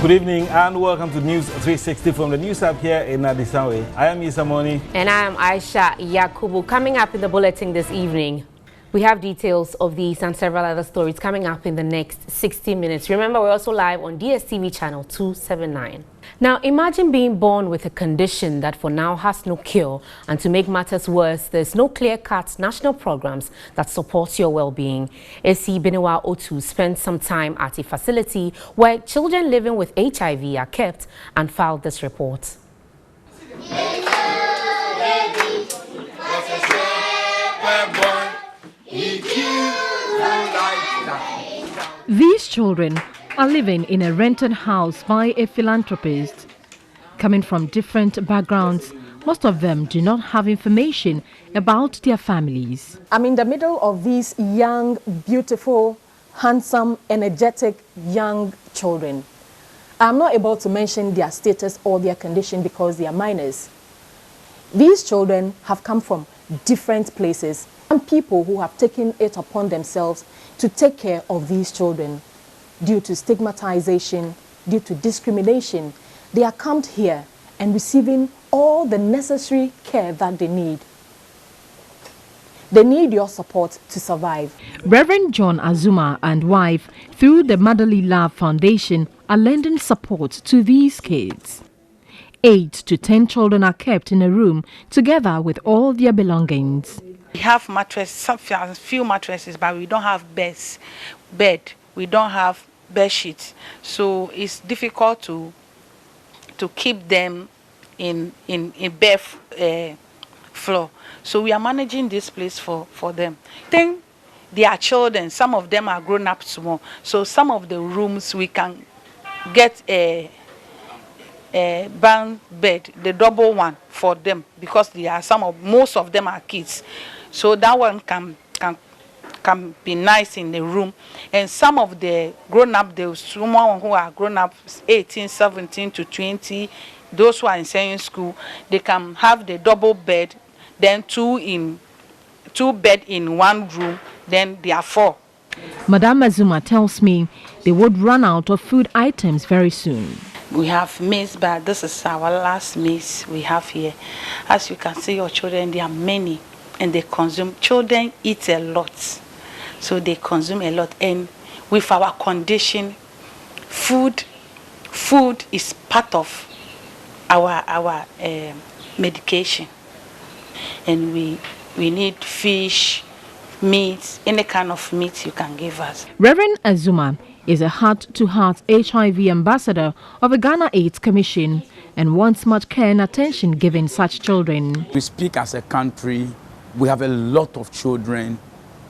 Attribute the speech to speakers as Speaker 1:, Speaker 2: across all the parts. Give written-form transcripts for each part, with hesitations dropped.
Speaker 1: Good evening and welcome to News 360 from the News Hub here in Adisawe. I am Isa Moni.
Speaker 2: And I am Aisha Yakubu. Coming up in the bulletin this evening, we have details of these and several other stories coming up in the next 60 minutes. Remember, we're also live on DSTV channel 279. Now, imagine being born with a condition that for now has no cure, and to make matters worse, there's no clear-cut national programs that support your well-being. AC Benewa Otu spent some time at a facility where children living with HIV are kept and filed this report.
Speaker 3: These children are living in a rented house by a philanthropist. Coming from different backgrounds, most of them do not have information about their families.
Speaker 4: I'm in the middle of these young, beautiful, handsome, energetic young children. I'm not able to mention their status or their condition because they are minors. These children have come from different places, and people who have taken it upon themselves to take care of these children. Due to stigmatization, due to discrimination, they are camped here and receiving all the necessary care that they need. They need your support to survive.
Speaker 3: Reverend John Azumah and wife, through the Motherly Love Foundation, are lending support to these kids. 8 to 10 children are kept in a room together with all their belongings.
Speaker 5: We have a few mattresses, but we don't have bed. We don't have bed sheets, so it's difficult to keep them in bare floor. So we are managing this place for them. Then they are children. Some of them are grown up small. So some of the rooms we can get a bunk bed, the double one for them, because most of them are kids. So that one can be nice in the room. And some of the grown-up, someone who are grown-up 18, 17 to 20, those who are in senior school, they can have the double bed, then two bed in one room, then there are 4.
Speaker 3: Madame Azumah tells me they would run out of food items very soon.
Speaker 5: We have maize, but this is our last maize we have here. As you can see, your children, there are many, and they consume. Children eat a lot, so they consume a lot. And with our condition, food is part of our medication, and we need fish, meat, any kind of meat you can give us.
Speaker 3: Reverend Azumah is a heart-to-heart HIV ambassador of the Ghana AIDS Commission and wants much care and attention given such children.
Speaker 6: We speak as a country, we have a lot of children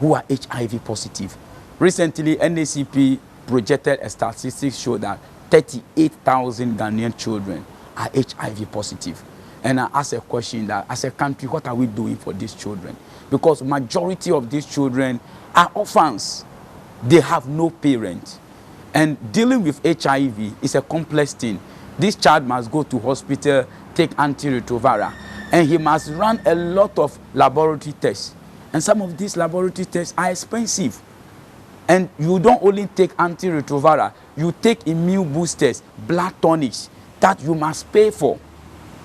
Speaker 6: who are HIV positive. Recently, NACP projected a statistics show that 38,000 Ghanaian children are HIV positive. And I ask a question that as a country, what are we doing for these children? Because majority of these children are orphans. They have no parents. And dealing with HIV is a complex thing. This child must go to hospital, take antiretroviral, and he must run a lot of laboratory tests. And some of these laboratory tests are expensive. And you don't only take antiretroviral, you take immune boosters, blood tonics that you must pay for.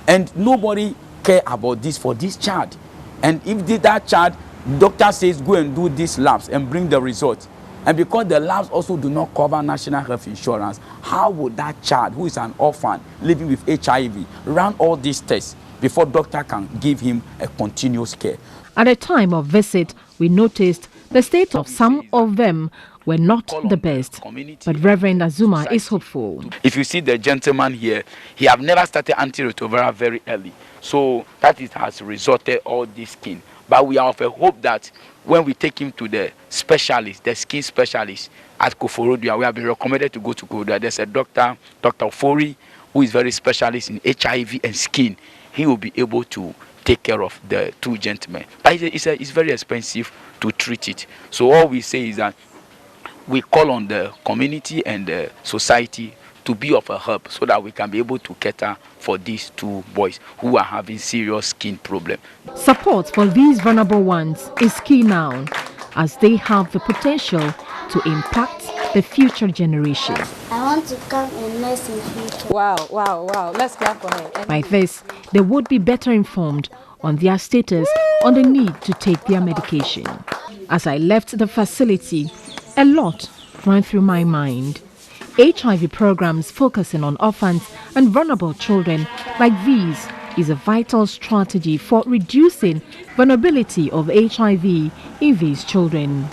Speaker 6: And nobody care about this for this child. And if that child, doctor says go and do these labs and bring the results, and because the labs also do not cover national health insurance, how would that child who is an orphan living with HIV run all these tests before doctor can give him a continuous care?
Speaker 3: At the time of visit, we noticed the state of some of them were not the best, but Reverend Azumah is hopeful.
Speaker 6: If you see the gentleman here, he have never started antiretroviral very early, so that it has resulted all this skin. But we are of a hope that when we take him to the specialist, the skin specialist at Koforodua, we have been recommended to go to Koforodua. There's a Dr. Fori, who is very specialist in HIV and skin. He will be able to take care of the two gentlemen. But it's very expensive to treat it. So all we say is that we call on the community and the society to be of a help so that we can be able to cater for these 2 boys who are having serious skin problems.
Speaker 3: Support for these vulnerable ones is key now, as they have the potential to impact the future generation.
Speaker 7: I want want to become a nurse in future.
Speaker 4: Wow, wow, wow. Let's clap for her.
Speaker 3: By this, they would be better informed on their status, on the need to take their medication. As I left the facility, a lot ran through my mind. HIV programs focusing on orphans and vulnerable children like these is a vital strategy for reducing vulnerability of HIV in these children.